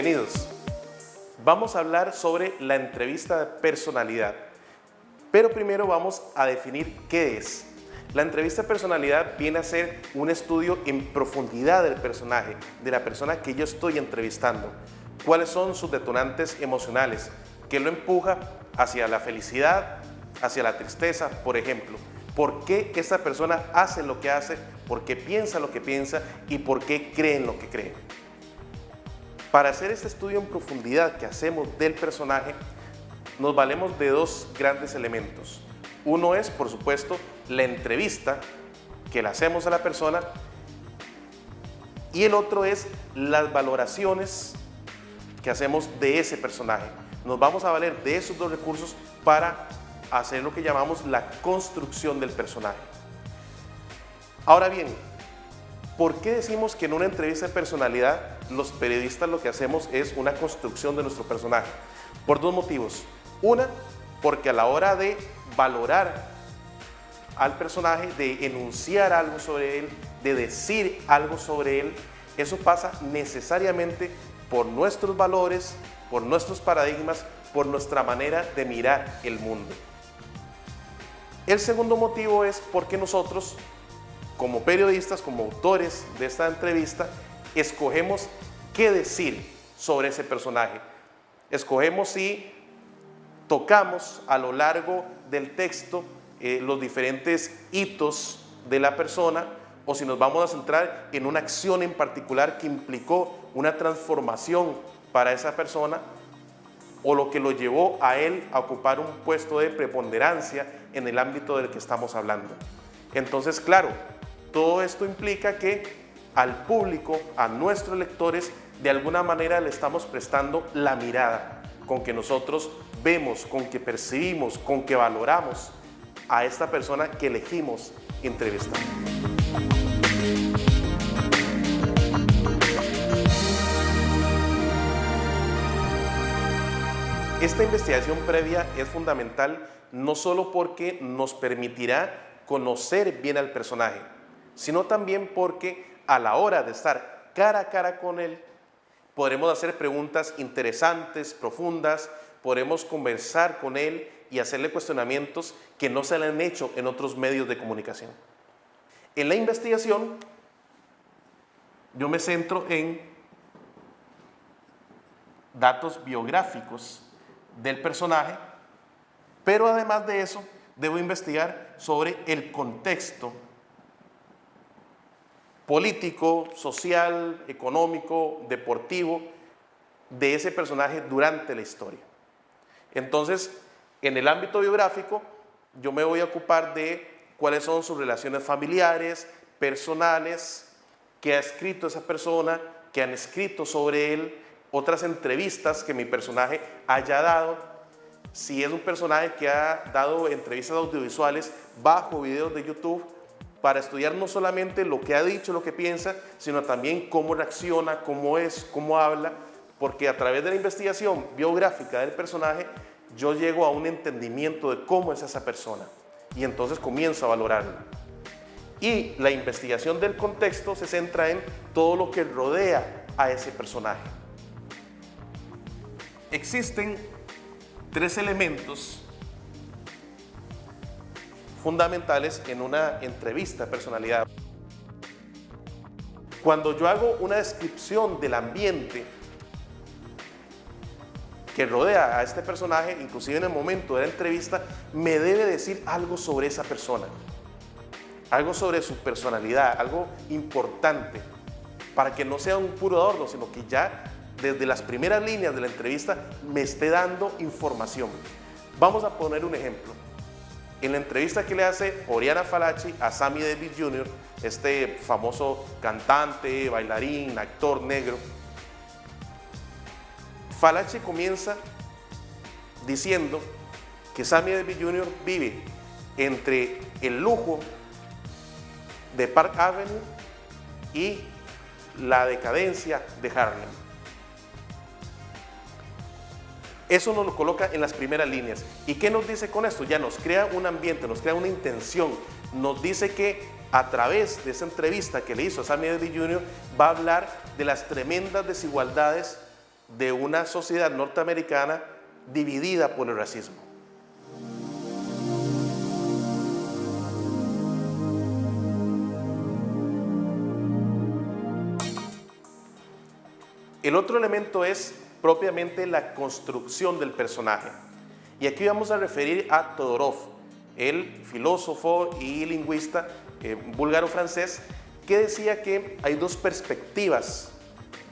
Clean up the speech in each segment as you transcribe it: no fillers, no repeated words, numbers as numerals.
Bienvenidos. Vamos a hablar sobre la entrevista de personalidad, pero primero vamos a definir qué es. La entrevista de personalidad viene a ser un estudio en profundidad del personaje, de la persona que yo estoy entrevistando. ¿Cuáles son sus detonantes emocionales? ¿Qué lo empuja hacia la felicidad, hacia la tristeza, por ejemplo? ¿Por qué esta persona hace lo que hace? ¿Por qué piensa lo que piensa? ¿Y por qué cree en lo que cree? Para hacer este estudio en profundidad que hacemos del personaje, nos valemos de dos grandes elementos. Uno es, por supuesto, la entrevista que le hacemos a la persona, y el otro es las valoraciones que hacemos de ese personaje. Nos vamos a valer de esos dos recursos para hacer lo que llamamos la construcción del personaje. Ahora bien, ¿por qué decimos que en una entrevista de personalidad los periodistas lo que hacemos es una construcción de nuestro personaje? Por dos motivos. Una, porque a la hora de valorar al personaje, de enunciar algo sobre él, de decir algo sobre él, eso pasa necesariamente por nuestros valores, por nuestros paradigmas, por nuestra manera de mirar el mundo. El segundo motivo es porque nosotros, como periodistas, como autores de esta entrevista, escogemos qué decir sobre ese personaje. Escogemos si tocamos a lo largo del texto los diferentes hitos de la persona, o si nos vamos a centrar en una acción en particular que implicó una transformación para esa persona, o lo que lo llevó a él a ocupar un puesto de preponderancia en el ámbito del que estamos hablando. Entonces, claro, todo esto implica que al público, a nuestros lectores, de alguna manera le estamos prestando la mirada con que nosotros vemos, con que percibimos, con que valoramos a esta persona que elegimos entrevistar. Esta investigación previa es fundamental no solo porque nos permitirá conocer bien al personaje, sino también porque a la hora de estar cara a cara con él, podremos hacer preguntas interesantes, profundas, podremos conversar con él y hacerle cuestionamientos que no se le han hecho en otros medios de comunicación. En la investigación, yo me centro en datos biográficos del personaje, pero además de eso, debo investigar sobre el contexto político, social, económico, deportivo de ese personaje durante la historia. Entonces, en el ámbito biográfico, yo me voy a ocupar de cuáles son sus relaciones familiares, personales, qué ha escrito esa persona, qué han escrito sobre él, otras entrevistas que mi personaje haya dado, si es un personaje que ha dado entrevistas audiovisuales bajo videos de YouTube, para estudiar no solamente lo que ha dicho, lo que piensa, sino también cómo reacciona, cómo es, cómo habla, porque a través de la investigación biográfica del personaje, yo llego a un entendimiento de cómo es esa persona y entonces comienzo a valorarla. Y la investigación del contexto se centra en todo lo que rodea a ese personaje. Existen tres elementos fundamentales en una entrevista de personalidad. Cuando yo hago una descripción del ambiente que rodea a este personaje, inclusive en el momento de la entrevista, me debe decir algo sobre esa persona, algo sobre su personalidad, algo importante, para que no sea un puro adorno, sino que ya desde las primeras líneas de la entrevista me esté dando información. Vamos a poner un ejemplo. En la entrevista que le hace Oriana Fallaci a Sammy Davis Jr., este famoso cantante, bailarín, actor negro, Fallaci comienza diciendo que Sammy Davis Jr. vive entre el lujo de Park Avenue y la decadencia de Harlem. Eso nos lo coloca en las primeras líneas. ¿Y qué nos dice con esto? Ya nos crea un ambiente, nos crea una intención. Nos dice que a través de esa entrevista que le hizo a Sammy Davis Jr. va a hablar de las tremendas desigualdades de una sociedad norteamericana dividida por el racismo. El otro elemento es propiamente la construcción del personaje. Y aquí vamos a referir a Todorov, el filósofo y lingüista búlgaro-francés, que decía que hay dos perspectivas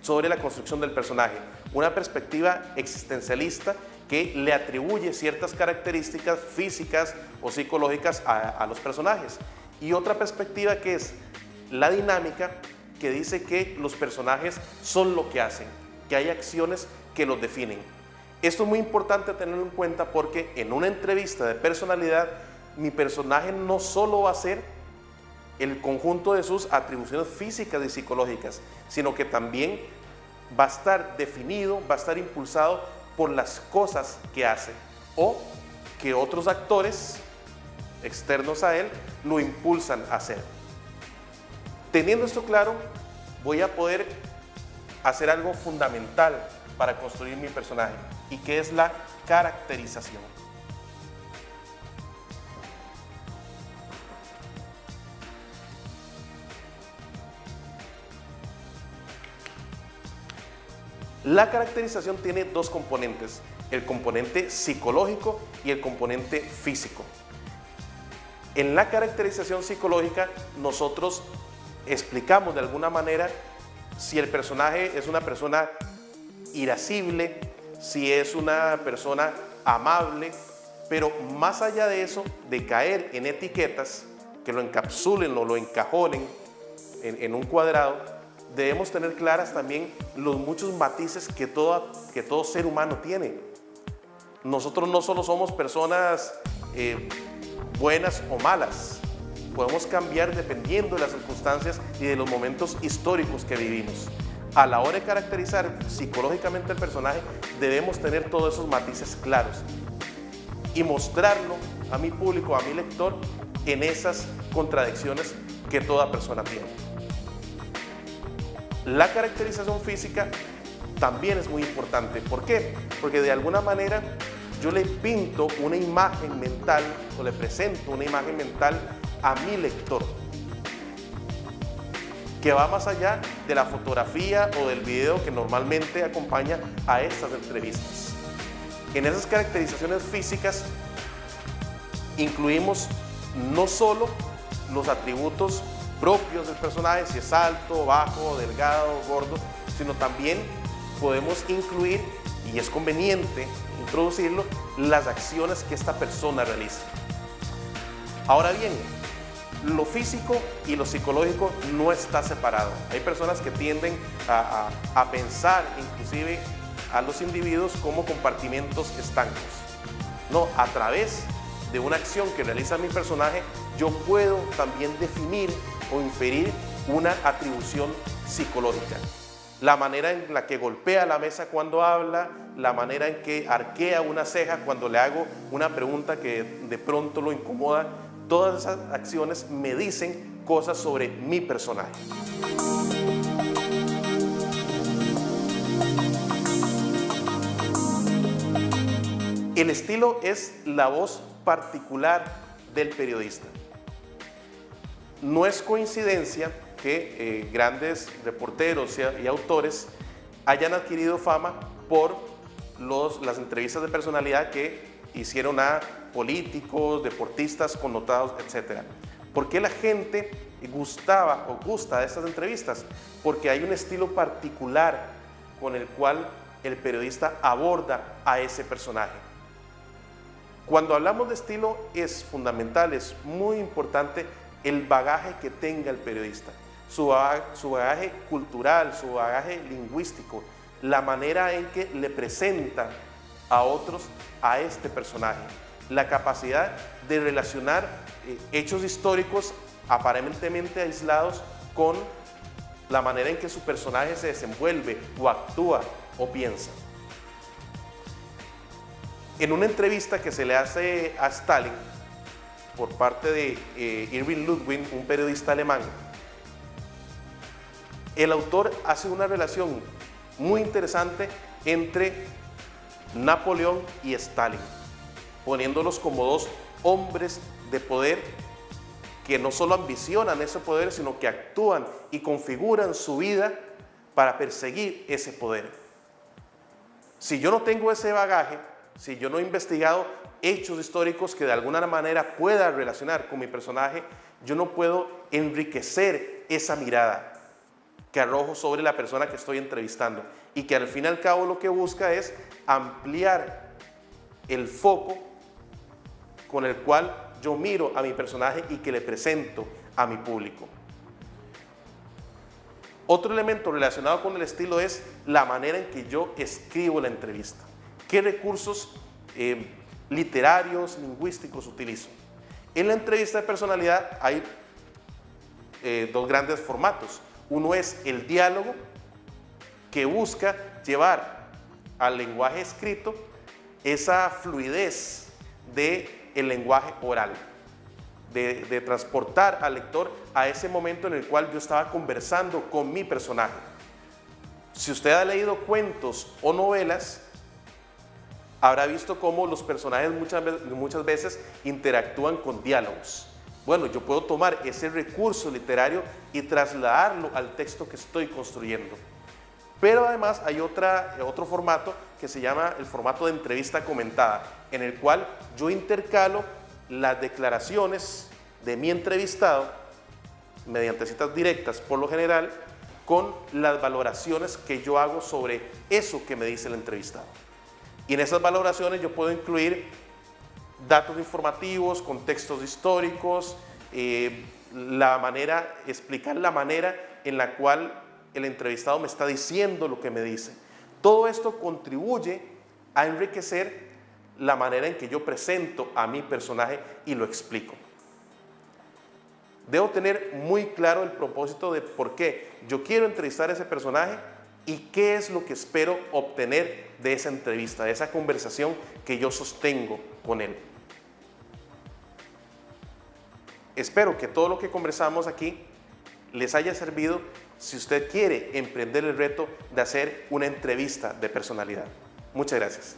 sobre la construcción del personaje. Una perspectiva existencialista que le atribuye ciertas características físicas o psicológicas a los personajes. Y otra perspectiva que es la dinámica, que dice que los personajes son lo que hacen, que hay acciones que los definen. Esto es muy importante tenerlo en cuenta porque en una entrevista de personalidad, mi personaje no solo va a ser el conjunto de sus atribuciones físicas y psicológicas, sino que también va a estar definido, va a estar impulsado por las cosas que hace o que otros actores externos a él lo impulsan a hacer. Teniendo esto claro, voy a poder hacer algo fundamental para construir mi personaje, y que es la caracterización. La caracterización tiene dos componentes, el componente psicológico y el componente físico. En la caracterización psicológica, nosotros explicamos de alguna manera si el personaje es una persona irascible, si es una persona amable, pero más allá de eso, de caer en etiquetas que lo encapsulen o lo encajonen en un cuadrado, debemos tener claras también los muchos matices que todo ser humano tiene. Nosotros no solo somos personas buenas o malas, podemos cambiar dependiendo de las circunstancias y de los momentos históricos que vivimos. A la hora de caracterizar psicológicamente el personaje, debemos tener todos esos matices claros y mostrarlo a mi público, a mi lector, en esas contradicciones que toda persona tiene. La caracterización física también es muy importante. ¿Por qué? Porque de alguna manera yo le pinto una imagen mental o le presento una imagen mental a mi lector, que va más allá de la fotografía o del video que normalmente acompaña a estas entrevistas. En esas caracterizaciones físicas incluimos no solo los atributos propios del personaje, si es alto, bajo, delgado, gordo, sino también podemos incluir, y es conveniente introducirlo, las acciones que esta persona realiza. Ahora bien, lo físico y lo psicológico no está separado. Hay personas que tienden a pensar inclusive a los individuos como compartimentos estancos. No, a través de una acción que realiza mi personaje, yo puedo también definir o inferir una atribución psicológica. La manera en la que golpea la mesa cuando habla, la manera en que arquea una ceja cuando le hago una pregunta que de pronto lo incomoda. Todas esas acciones me dicen cosas sobre mi personaje. El estilo es la voz particular del periodista. No es coincidencia que grandes reporteros y autores hayan adquirido fama por las entrevistas de personalidad que hicieron a políticos, deportistas connotados, etc. ¿Por qué la gente gustaba o gusta de estas entrevistas? Porque hay un estilo particular con el cual el periodista aborda a ese personaje. Cuando hablamos de estilo es fundamental, es muy importante el bagaje que tenga el periodista, su bagaje cultural, su bagaje lingüístico, la manera en que le presenta a otros a este personaje, la capacidad de relacionar hechos históricos aparentemente aislados con la manera en que su personaje se desenvuelve o actúa o piensa. En una entrevista que se le hace a Stalin por parte de Irving Ludwig, un periodista alemán, el autor hace una relación muy interesante entre Napoleón y Stalin, poniéndolos como dos hombres de poder que no solo ambicionan ese poder, sino que actúan y configuran su vida para perseguir ese poder. Si yo no tengo ese bagaje, si yo no he investigado hechos históricos que de alguna manera pueda relacionar con mi personaje, yo no puedo enriquecer esa mirada que arrojo sobre la persona que estoy entrevistando y que al fin y al cabo lo que busca es ampliar el foco con el cual yo miro a mi personaje y que le presento a mi público. Otro elemento relacionado con el estilo es la manera en que yo escribo la entrevista. ¿Qué recursos literarios, lingüísticos utilizo? En la entrevista de personalidad hay dos grandes formatos. Uno es el diálogo, que busca llevar al lenguaje escrito esa fluidez del lenguaje oral, de transportar al lector a ese momento en el cual yo estaba conversando con mi personaje. Si usted ha leído cuentos o novelas, habrá visto cómo los personajes muchas veces interactúan con diálogos. Bueno, yo puedo tomar ese recurso literario y trasladarlo al texto que estoy construyendo. Pero además hay otro formato que se llama el formato de entrevista comentada, en el cual yo intercalo las declaraciones de mi entrevistado, mediante citas directas por lo general, con las valoraciones que yo hago sobre eso que me dice el entrevistado. Y en esas valoraciones yo puedo incluir datos informativos, contextos históricos, explicar la manera en la cual el entrevistado me está diciendo lo que me dice. Todo esto contribuye a enriquecer la manera en que yo presento a mi personaje y lo explico. Debo tener muy claro el propósito de por qué yo quiero entrevistar a ese personaje y qué es lo que espero obtener de esa entrevista, de esa conversación que yo sostengo con él. Espero que todo lo que conversamos aquí les haya servido si usted quiere emprender el reto de hacer una entrevista de personalidad. Muchas gracias.